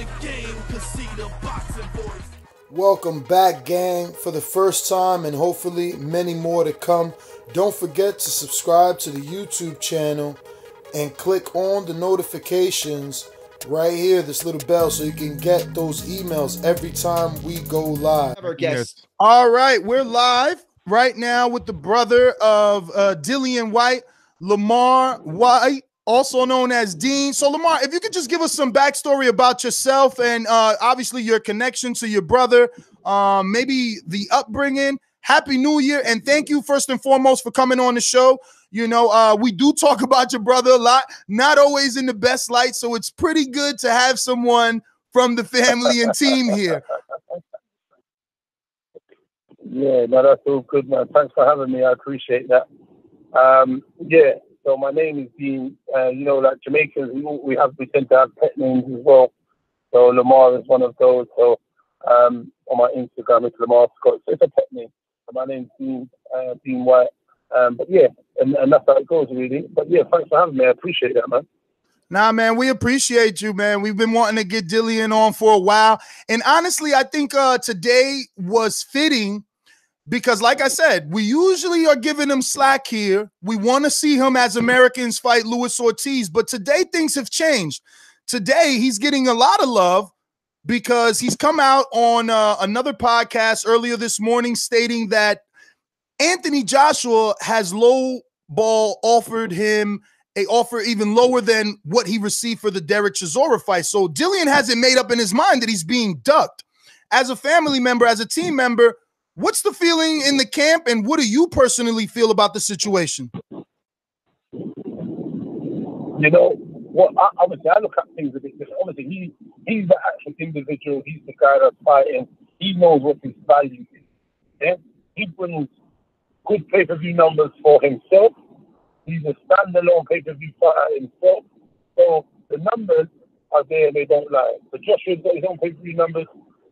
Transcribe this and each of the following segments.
the game, cause see the boxing voice. Welcome back, gang, for the first time and hopefully many more to come. Don't forget to subscribe to the YouTube channel and click on the notifications right here, this little bell, so you can get those emails every time we go live. Our guests. All right, we're live right now with the brother of Dillian White, Lamar White, also known as Dean. So, Lamar, if you could just give us some backstory about yourself and obviously your connection to your brother, maybe the upbringing. Happy New Year, and thank you first and foremost for coming on the show. You know, we do talk about your brother a lot, not always in the best light, so it's pretty good to have someone from the family and team here. Yeah, no, that's all good, man. Thanks for having me. I appreciate that. Yeah, so my name is Dean. You know, like Jamaicans, we tend to have pet names as well. So Lamar is one of those. So on my Instagram, it's Lamar Scott. So it's a pet name. So my name's Dean, Dean White. But yeah, and that's how it goes, really. But yeah, thanks for having me. I appreciate that, man. Nah, man, we appreciate you, man. We've been wanting to get Dillian on for a while. And honestly, I think today was fitting because, like I said, we usually are giving him slack here. We want to see him as Americans fight Luis Ortiz. But today things have changed. Today he's getting a lot of love because he's come out on another podcast earlier this morning stating that Anthony Joshua has Lowball offered him a offer even lower than what he received for the Derek Chisora fight. So Dillian hasn't made up in his mind that he's being ducked. As a family member, as a team member, what's the feeling in the camp, and what do you personally feel about the situation? You know, obviously I look at things a bit different. Obviously, he's the actual individual. He's the guy that's fighting. He knows what his value is. Yeah? He brings good pay-per-view numbers for himself. He's a standalone pay-per-view fighter himself. So the numbers are there and they don't lie. So Joshua's got his own pay-per-view numbers.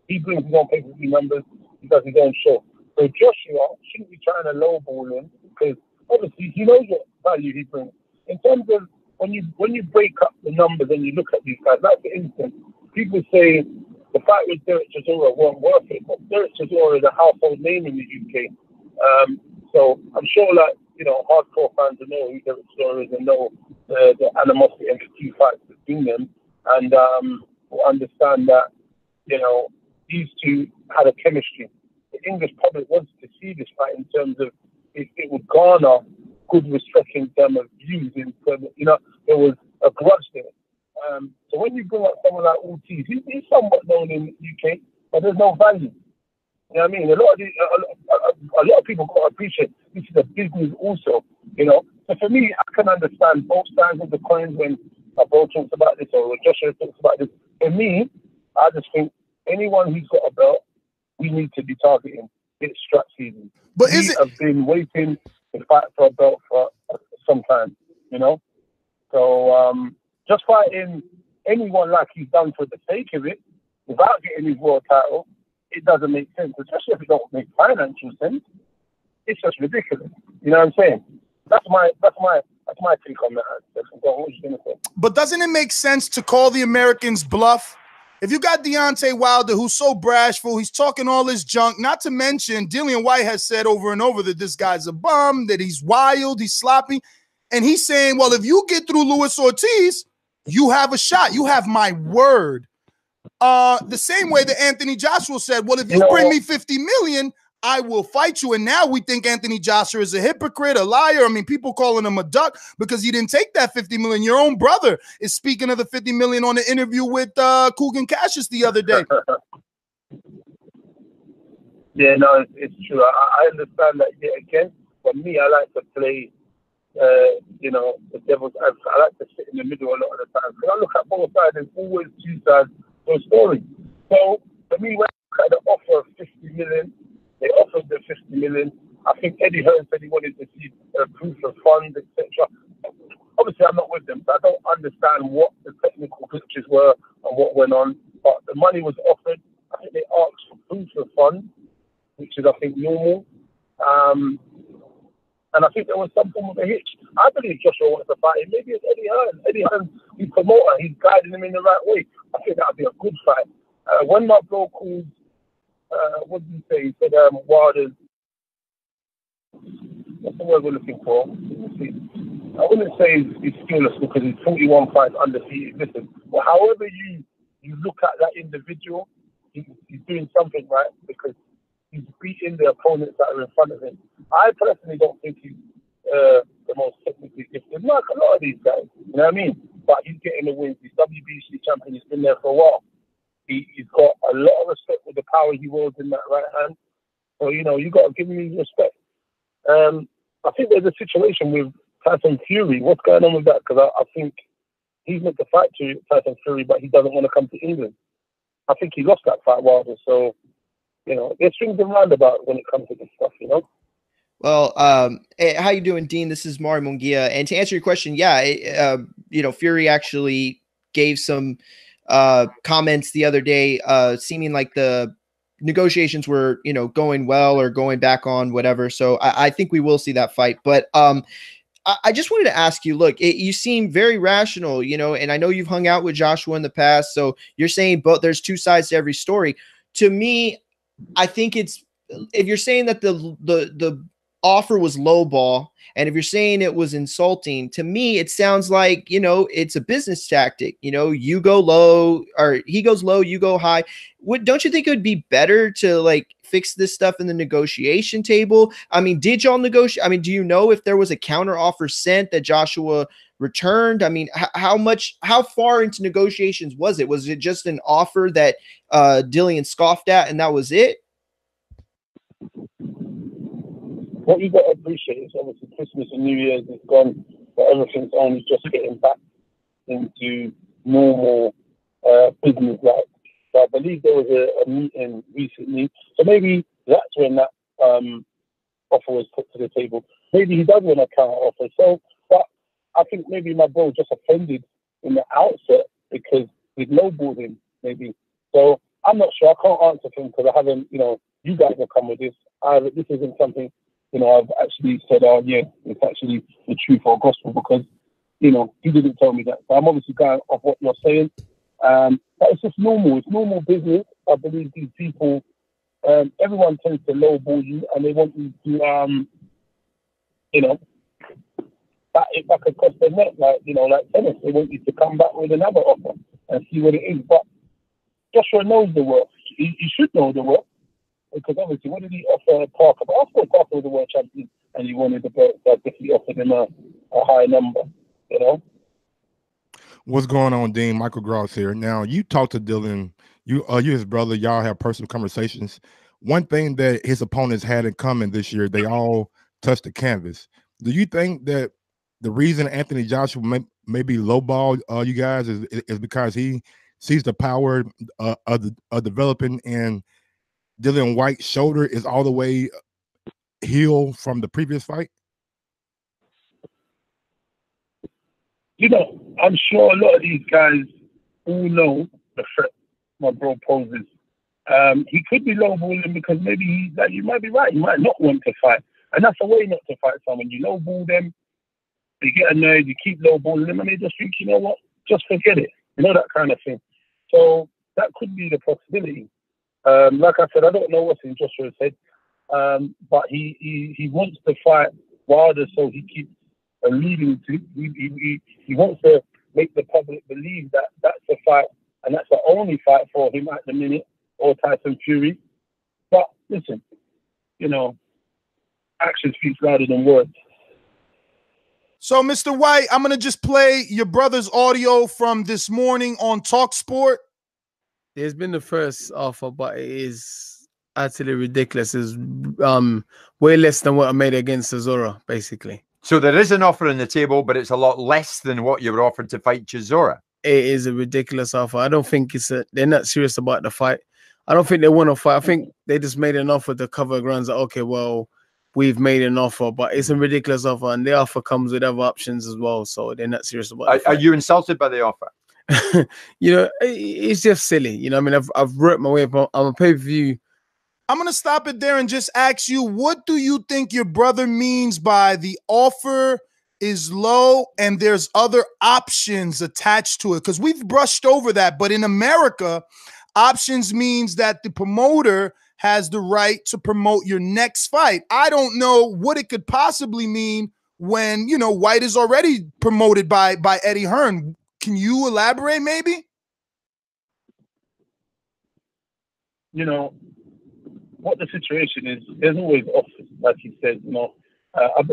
He brings his own pay-per-view numbers. He does his own show. So Joshua shouldn't be trying to lowball him because obviously he knows what value he brings. In terms of when you break up the numbers and you look at these guys, like for instance, people say the fight with Derek Chisora weren't worth it, but Derek Chisora is a household name in the UK. So I'm sure, like, you know, hardcore fans will know who Derek Chisora is and know the animosity and the two fights between them, and will understand that, you know, these two had a chemistry. The English public wants to see this fight in terms of it would garner good respect in terms of views. In terms of, you know, there was a grudge there. So when you bring up someone like Ortiz, he's somewhat known in the UK, but there's no value. You know what I mean? A lot of people got to appreciate this is a business also, you know. So for me, I can understand both sides of the coin when a bro talks about this or Joshua talks about this. For me, I just think anyone who's got a belt, we need to be targeting. It's strap season. But we have been waiting to fight for a belt for some time, you know. So just fighting anyone like he's done for the sake of it, without getting his world title, it doesn't make sense, especially if it don't make financial sense. It's just ridiculous. You know what I'm saying? That's my take on that. What was you gonna say? But doesn't it make sense to call the Americans bluff? If you got Deontay Wilder, who's so brashful, he's talking all this junk, not to mention Dillian White has said over and over that this guy's a bum, that he's wild, he's sloppy, and he's saying, well, if you get through Luis Ortiz, you have a shot. You have my word. The same way that Anthony Joshua said, well, if you bring me 50 million, I will fight you. And now we think Anthony Joshua is a hypocrite, a liar. I mean, people calling him a duck because he didn't take that 50 million. Your own brother is speaking of the 50 million on the interview with Coogan Cassius the other day. Yeah, no, it's true. I understand that. Yeah, again, for me, I like to play, you know, the devil's advocate. I like to sit in the middle a lot of the time. Because I look at both sides, there's always two sides to a story. So, for me, when I look at the offer of 50 million, they offered the 50 million. I think Eddie Hearn said he wanted to see proof of funds, etc. Obviously, I'm not with them, so I don't understand what the technical glitches were and what went on. But the money was offered. I think they asked for proof of funds, which is, I think, normal. And I think there was some form of a hitch. I believe Joshua wants to fight him. Maybe it's Eddie Hearn. Eddie Hearn his promoter, he's guiding him in the right way. I think that'd be a good fight. When my bro called, what did he say? He said, Wilder's, what's the word we're looking for? Let me see. I wouldn't say he's skillless because he's 41 fights undefeated. Listen, but however you look at that individual, he's doing something right because he's beating the opponents that are in front of him. I personally don't think he's the most technically gifted, like a lot of these guys. You know what I mean? But he's getting the wins. He's WBC champion. He's been there for a while. He's got a lot of respect with the power he wields in that right hand. So, you know, you got to give him his respect. I think there's a situation with Tyson Fury. What's going on with that? Because I think he's meant to fight to Tyson Fury, but he doesn't want to come to England. I think he lost that fight, Wilder. So, you know, there's swings and roundabouts when it comes to this stuff, you know? Well, hey, how you doing, Dean? This is Mario Munguia. And to answer your question, yeah, you know, Fury actually gave some comments the other day, seeming like the negotiations were, you know, going well or going back on whatever. So I think we will see that fight. But I just wanted to ask you, look, you seem very rational, you know, and I know you've hung out with Joshua in the past. So you're saying there's two sides to every story. To me, I think it's, if you're saying that the offer was lowball, and if you're saying it was insulting, to me, it sounds like, you know, it's a business tactic. You know, you go low or he goes low, you go high. Don't you think it would be better to like fix this stuff in the negotiation table? I mean, did y'all negotiate? I mean, do you know if there was a counter offer sent that Joshua returned? I mean, how far into negotiations was it? Was it just an offer that Dillian scoffed at and that was it? What you got to appreciate is obviously Christmas and New Year's is gone, but everything's only just getting back into normal business life. So I believe there was a meeting recently, so maybe that's when that offer was put to the table. Maybe he does want a counter offer. So, but I think maybe my bro just offended in the outset because we lowballed him, maybe. So I'm not sure. I can't answer for him because I haven't, you know, you guys have come with this. This isn't something, you know, I've actually said, oh, yeah, it's actually the truth or gospel because, you know, he didn't tell me that. So I'm obviously going off what you're saying. But it's just normal. It's normal business. I believe these people, everyone tends to lowball you and they want you to, you know, bat it back across the net, like, you know, like tennis. They want you to come back with another offer and see what it is. But Joshua knows the work. He should know the work. Because obviously, what did he offer Parker? But after Parker was the world champion and he wanted the belt, so I guess he offered him a high number, you know? What's going on, Dean? Michael Gross here. Now, you talked to Dillian. You his brother. Y'all have personal conversations. One thing that his opponents had in common this year, they all touched the canvas. Do you think that the reason Anthony Joshua may be lowball you guys is because he sees the power of developing and Dillian White's shoulder is all the way healed from the previous fight? You know, I'm sure a lot of these guys all know the threat my bro poses. He could be lowballing because maybe you might be right. He might not want to fight. And that's a way not to fight someone. You lowball them, they get annoyed, you keep lowballing them, and they just think, you know what, just forget it. You know, that kind of thing. So that could be the possibility. Like I said, I don't know what's in Joshua's head, but he wants to fight Wilder, so he keeps alluding to. He wants to make the public believe that that's the fight, and that's the only fight for him at the minute, or Tyson Fury. But listen, you know, action speaks louder than words. So, Mr. White, I'm going to just play your brother's audio from this morning on TalkSport. There's been the first offer, but it is utterly ridiculous. It's way less than what I made against Chisora, basically. So there is an offer on the table, but it's a lot less than what you were offered to fight Chisora. It is a ridiculous offer. I don't think they're not serious about the fight. I don't think they want to fight. I think they just made an offer to cover grounds that, okay, well, we've made an offer, but it's a ridiculous offer, and the offer comes with other options as well, so they're not serious about it. Are you insulted by the offer? You know, it's just silly. You know, I mean, I've worked my way up. I'm a pay-per-view. I'm going to stop it there and just ask you, what do you think your brother means by the offer is low and there's other options attached to it, because we've brushed over that. But in America, options means that the promoter has the right to promote your next fight. I don't know what it could possibly mean when, you know, White is already promoted by Eddie Hearn. Can you elaborate maybe? You know, what the situation is, there's always offers, like you said, you know.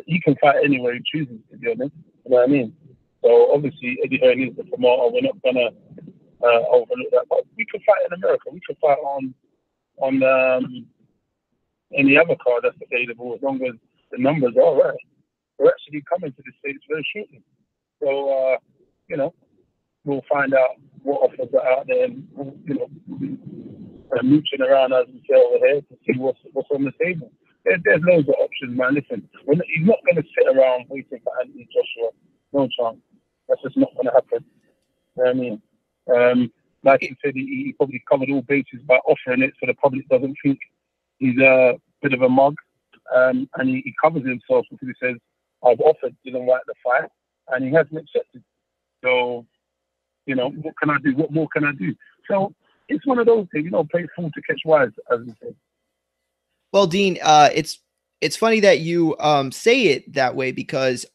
He can fight anywhere he chooses, to be honest. You know what I mean? So obviously, Eddie Hearn is the promoter. We're not gonna overlook that. But we can fight in America. We can fight on any other card that's available, as long as the numbers are right. We're actually coming to the States very shortly. So you know, we'll find out what offers are out there, and you know, mooching around as we say over here to see what's on the table. There's loads of options, man. Listen, he's not going to sit around waiting for Anthony Joshua. No chance. That's just not going to happen. You know what I mean? Like he said, he probably covered all bases by offering it so the public doesn't think he's a bit of a mug. And he covers himself because he says, I've offered Dillian White the fight, and he hasn't accepted. So, you know, what can I do? What more can I do? So it's one of those things, you know, play fool to catch wise, as we say. Well, Dean, it's funny that you say it that way, because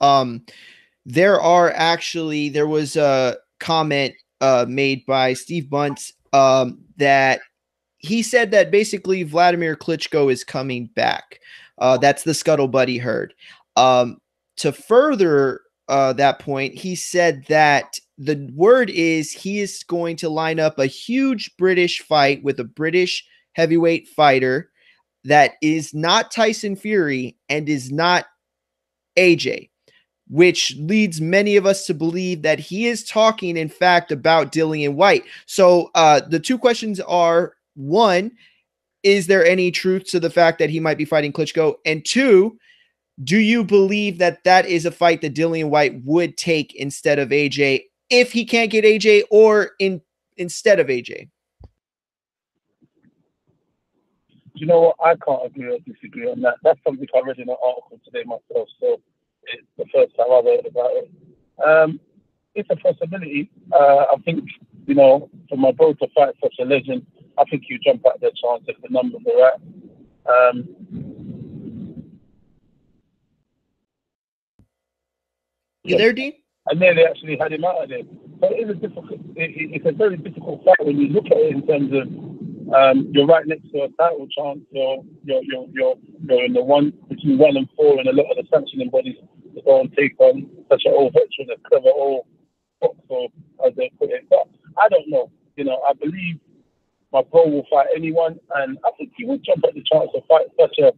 there was a comment made by Steve Bunce that he said that basically Vladimir Klitschko is coming back. That's the scuttlebutt he heard. To further that point, he said that the word is he is going to line up a huge British fight with a British heavyweight fighter that is not Tyson Fury and is not AJ, which leads many of us to believe that he is talking, in fact, about Dillian White. So the two questions are, one, is there any truth to the fact that he might be fighting Klitschko? And two, do you believe that that is a fight that Dillian White would take instead of AJ if he can't get AJ, or instead of AJ? You know what? I can't agree or disagree on that. That's something I read in an article today myself, so it's the first time I've heard about it. It's a possibility. I think, you know, for my bro to fight such a legend, I think you jump at their chance if the numbers are right. You there, Dean? And then they actually had him out of there. So it's a very difficult fight when you look at it in terms of you're right next to a title chance. You're in the one between 1 and 4, and a lot of the sanctioning bodies to go and take on such an old veteran, a clever old boxer, as they put it. But I don't know. You know, I believe my bro will fight anyone, and I think he would jump at the chance to fight such a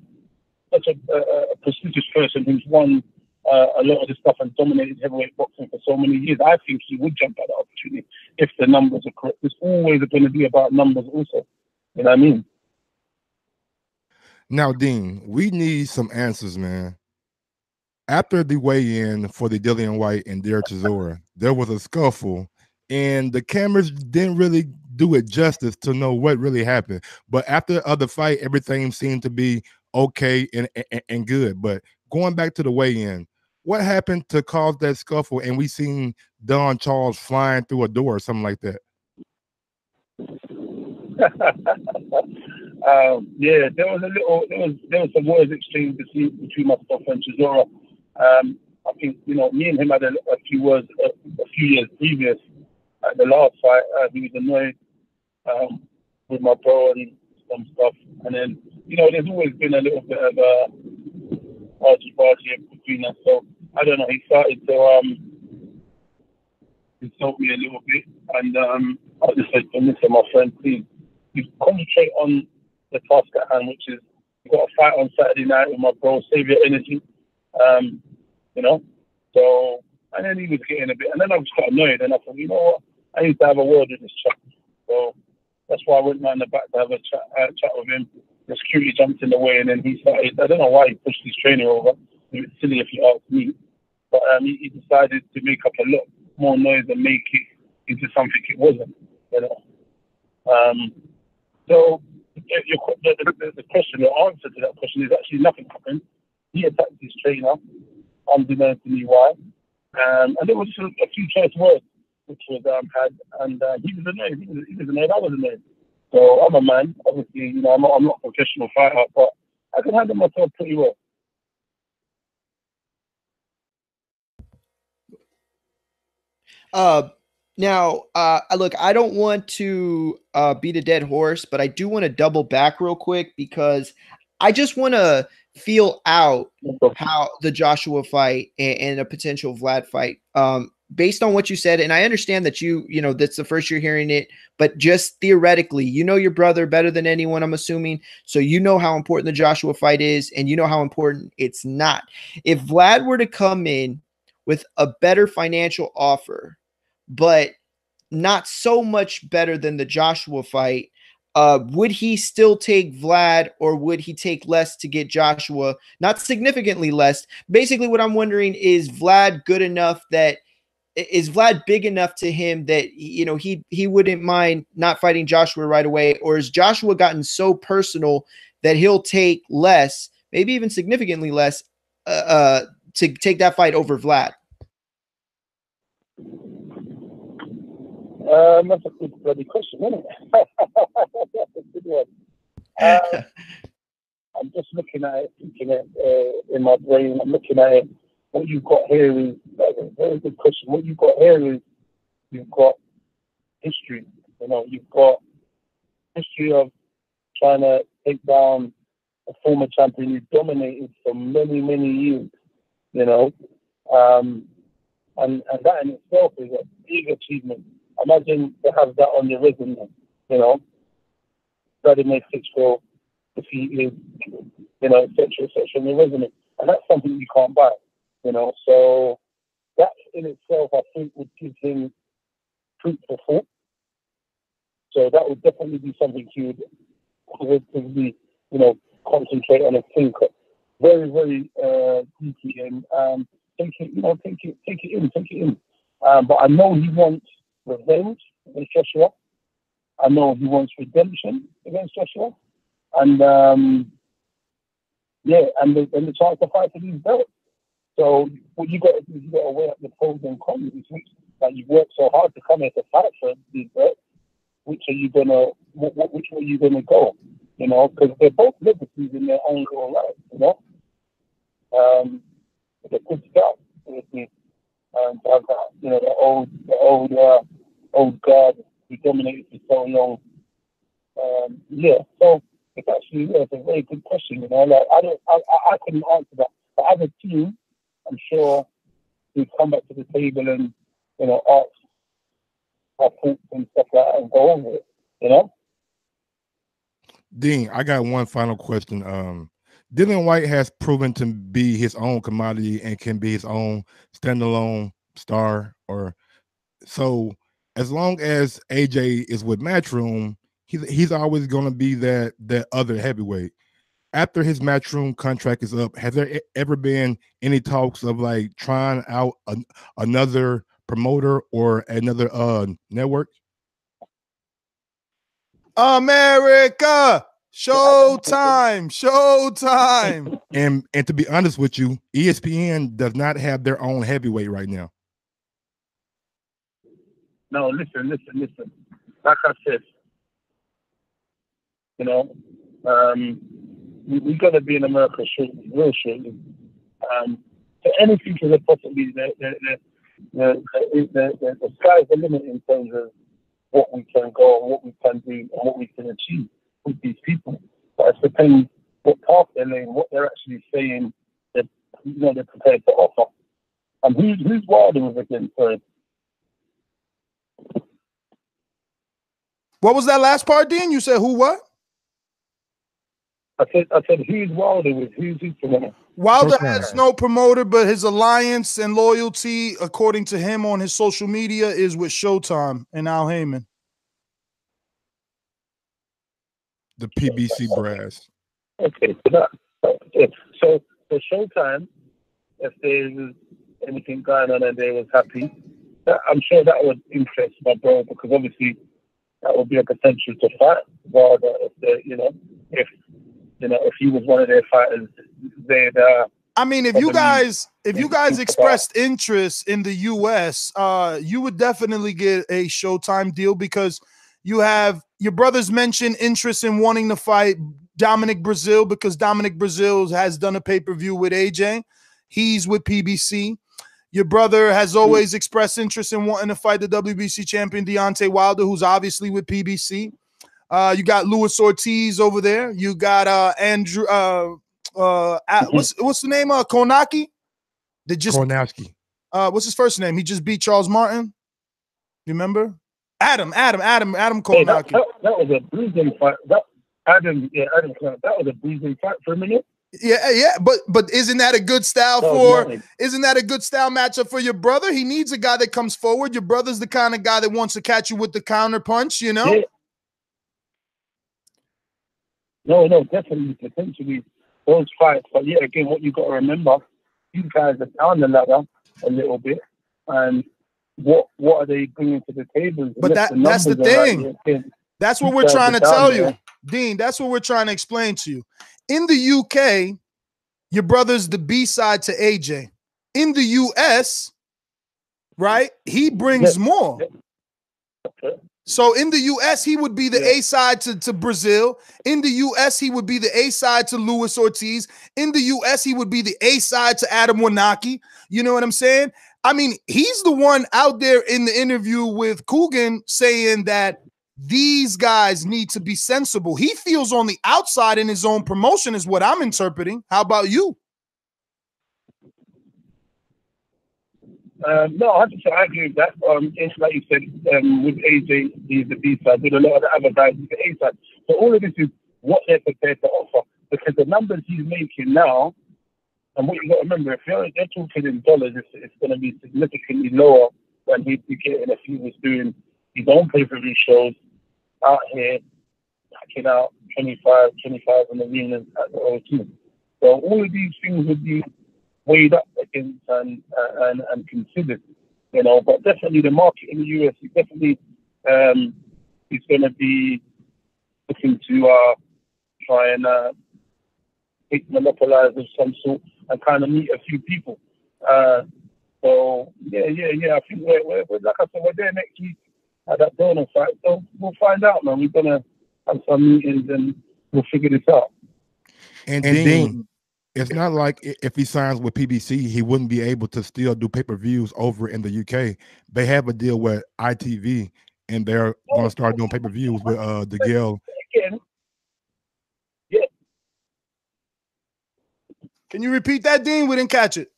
prestigious person who's won a lot of the stuff and dominated heavyweight boxing for so many years. I think he would jump at the opportunity if the numbers are correct. It's always going to be about numbers also. You know what I mean? Now, Dean, we need some answers, man. After the weigh-in for the Dillian White and Derek Chisora, there was a scuffle, and the cameras didn't really do it justice to know what really happened. But after the fight, everything seemed to be okay and good. But going back to the weigh-in, what happened to cause that scuffle? And we seen Don Charles flying through a door or something like that. Yeah, there was some words exchanged between myself and Chisora. I think, you know, me and him had a few words a few years previous at the last fight. He was annoyed with my bro and some stuff, and then, you know, there's always been a little bit of argy-bargy between us. So I don't know. He started to insult me a little bit, and I just said, "Listen, my friend, please, you concentrate on the task at hand, which is you've got a fight on Saturday night with my bro. Save your energy." You know. So, and then he was getting a bit, and then I was quite annoyed, and I thought, you know what, I need to have a word with this chap. So that's why I went round the back to have a chat with him. The security jumped in the way, and then he started. I don't know why he pushed his trainer over. It's silly if you ask me, but he decided to make up a lot more noise and make it into something it wasn't. You know. So the question, the answer to that question is actually nothing happened. He attacked his trainer. unbeknownst to me why. And there was just a few choice words which was had, and he was annoyed. He was annoyed. I was annoyed. So I'm a man. Obviously, you know, I'm not a professional fighter, but I can handle myself pretty well. Now, look, I don't want to beat a dead horse, but I do want to double back real quick because I just want to feel out how the Joshua fight and a potential Vlad fight, based on what you said. And I understand that you know, that's the first you're hearing it, but just theoretically, you know your brother better than anyone, I'm assuming. So you know how important the Joshua fight is, and you know how important it's not. If Vlad were to come in with a better financial offer, but not so much better than the Joshua fight, would he still take Vlad, or would he take less to get Joshua? Not significantly less. Basically, what I'm wondering is Vlad good enough that is Vlad big enough to him that, you know, he wouldn't mind not fighting Joshua right away, or is Joshua gotten so personal that he'll take less, maybe even significantly less, to take that fight over Vlad? That's a good bloody question, isn't it? That's a good one. I'm just looking at it, thinking it in my brain. I'm looking at it. What you've got here is a very good question. What you've got here is you've got history. You know, you've got history of trying to take down a former champion who dominated for many, many years. You know, and that in itself is a big achievement. Imagine to have that on your resume, you know, Vladimir Klitschko defeated, you know, etc., on your resume. And that's something you can't buy, you know. So that in itself, I think, would give him food for thought. So that would definitely be something he would positively, you know, concentrate on and think very, very deeply and take it in. But I know he wants revenge against Joshua. I know he wants redemption against Joshua, and and the chance to fight for these belts. So what you got to do is you got to weigh up the pros and cons. Like, you've worked so hard to come here to fight for these belts. Which way are you gonna go? You know, because they're both liberties in their own little right. You know, they're good stuff. To have that, you know, the old guard who dominated for so long. So it's actually, it's a very good question. You know, like I couldn't answer that, but as a team, I'm sure we'd come back to the table and, you know, ask our thoughts and stuff like that and go over it. You know. Dean, I got one final question. Dillian White has proven to be his own commodity and can be his own standalone star. Or so, as long as AJ is with Matchroom, he's always going to be that other heavyweight. After his Matchroom contract is up, has there ever been any talks of like trying out another promoter or another network? America, Showtime. And to be honest with you, ESPN does not have their own heavyweight right now. No, listen. Like I said, you know, we're going to be in America shortly, real shortly. So anything is possibly the sky's the limit in terms of what we can go and what we can do and what we can achieve with these people. But it depends what path they're laying, what they're actually saying that, you know, they're prepared to offer. And who's Wilder with again? Sorry. What was that last part, Dean? You said who? What? I said who's Wilder with? Who's promoter? Wilder has no promoter, but his alliance and loyalty, according to him on his social media, is with Showtime and Al Heyman. The PBC brass. Okay, so Showtime, if there's anything going on and they was happy, I'm sure that would interest my bro, because obviously that would be a potential to fight. Rather, if he was one of their fighters, they'd I mean, if you guys expressed interest in the US, you would definitely get a Showtime deal, because you have your brothers mentioned interest in wanting to fight Dominic Brazil, because Dominic Brazil has done a pay-per-view with AJ. He's with PBC. Your brother has always expressed interest in wanting to fight the WBC champion Deontay Wilder, who's obviously with PBC. You got Luis Ortiz over there. You got Andrew what's the name? Konaki? Kornacki. What's his first name? He just beat Charles Martin. You remember? Adam Konaki. That was a bruising fight. Adam, that was a bruising fight for a minute. Yeah, but isn't that a good style isn't that a good style matchup for your brother? He needs a guy that comes forward. Your brother's the kind of guy that wants to catch you with the counter punch, you know? Yeah. No, definitely, potentially those fights. But yeah, again, what you got to remember, these guys are down the ladder a little bit, and what are they bringing to the table? But that's the thing. Right, that's what we're trying to tell you, Dean. That's what we're trying to explain to you. In the UK, your brother's the B-side to AJ. In the US, right, he brings more. So in the US, he would be the A-side to Brazil. In the US, he would be the A-side to Luis Ortiz. In the US, he would be the A-side to Adam Wanaki. You know what I'm saying? I mean, he's the one out there in the interview with Coogan saying that these guys need to be sensible. He feels on the outside in his own promotion is what I'm interpreting. How about you? No, I agree with that. It's like you said, with AJ, he's the B side. With a lot of the other guys, he's the A side. So all of this is what they're prepared to offer. Because the numbers he's making now, and what you got to remember, if they're talking in dollars, it's going to be significantly lower than he'd be getting if he was doing his own pay-per-view shows out here, packing out 25 in the arena at the O2. So all of these things would be weighed up against and considered, you know. But definitely the market in the US is definitely is going to be looking to try and monopolize of some sort and kind of meet a few people. So yeah. I think we're like I said, we're there next week at that donor fight. So we'll find out, man. We're gonna have some meetings and we'll figure this out. And Dean, it's not like if he signs with PBC, he wouldn't be able to still do pay-per-views over in the UK. They have a deal with ITV, and they're going to start doing pay-per-views with DeGale. Yeah. Can you repeat that, Dean? We didn't catch it.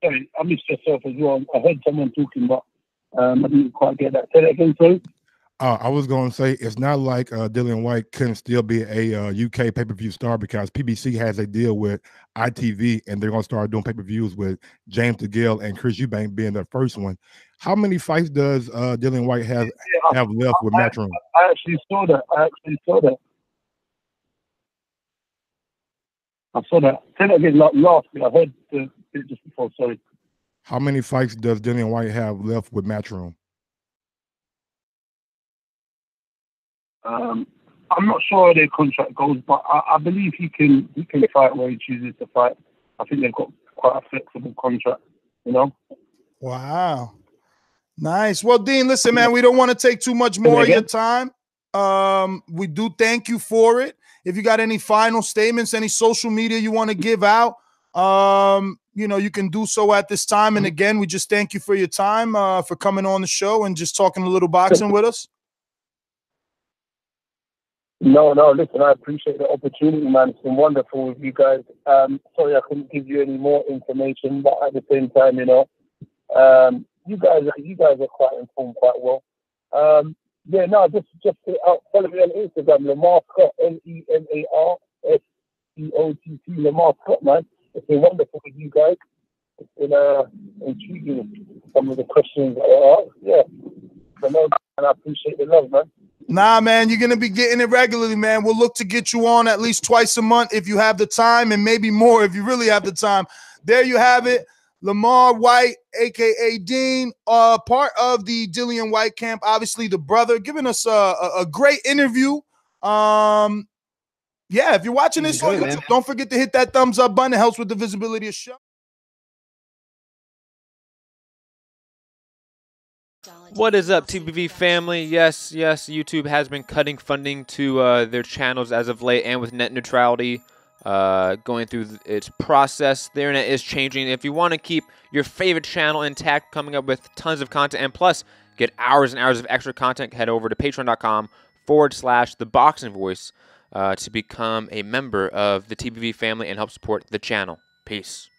Sorry, I missed yourself as well. I heard someone talking, but I didn't quite get that. Say that again, sorry. I was going to say it's not like Dillian White couldn't still be a UK pay-per-view star, because PBC has a deal with ITV, and they're going to start doing pay-per-views with James DeGale and Chris Eubank being the first one. How many fights does Dillian White have left with Matchroom? I actually saw that. I saw that. Say that again, last week. I heard it just before, sorry. How many fights does Dillian White have left with Matchroom? I'm not sure how their contract goes, but I believe he can fight where he chooses to fight. I think they've got quite a flexible contract, you know? Wow. Nice. Well, Dean, listen, man, we don't want to take too much more of your time. We do thank you for it. If you got any final statements, any social media you want to give out, you know, you can do so at this time. And again, we just thank you for your time, for coming on the show and just talking a little boxing with us. No, listen, I appreciate the opportunity, man. It's been wonderful with you guys. Sorry I couldn't give you any more information, but at the same time, you know, you guys are quite informed quite well. Just follow me on Instagram, Lamar Scott, LemarScottT, Lamar Scott, man. It's been wonderful with you guys. It's been intriguing, some of the questions that I asked. Yeah, and I appreciate the love, man. Nah, man, you're going to be getting it regularly, man. We'll look to get you on at least twice a month if you have the time, and maybe more if you really have the time. There you have it. Lamar White, a.k.a. Dean, part of the Dillian White camp, obviously the brother, giving us a great interview. You Yeah, if you're watching this on Enjoy, YouTube, man. don't forget to hit that thumbs up button. It helps with the visibility of the show. What is up, TBV family? Yes, YouTube has been cutting funding to their channels as of late, and with net neutrality going through its process, the internet is changing. If you want to keep your favorite channel intact, coming up with tons of content, and plus get hours and hours of extra content, head over to patreon.com/ThaBoxingVoice to become a member of the TBV family and help support the channel. Peace.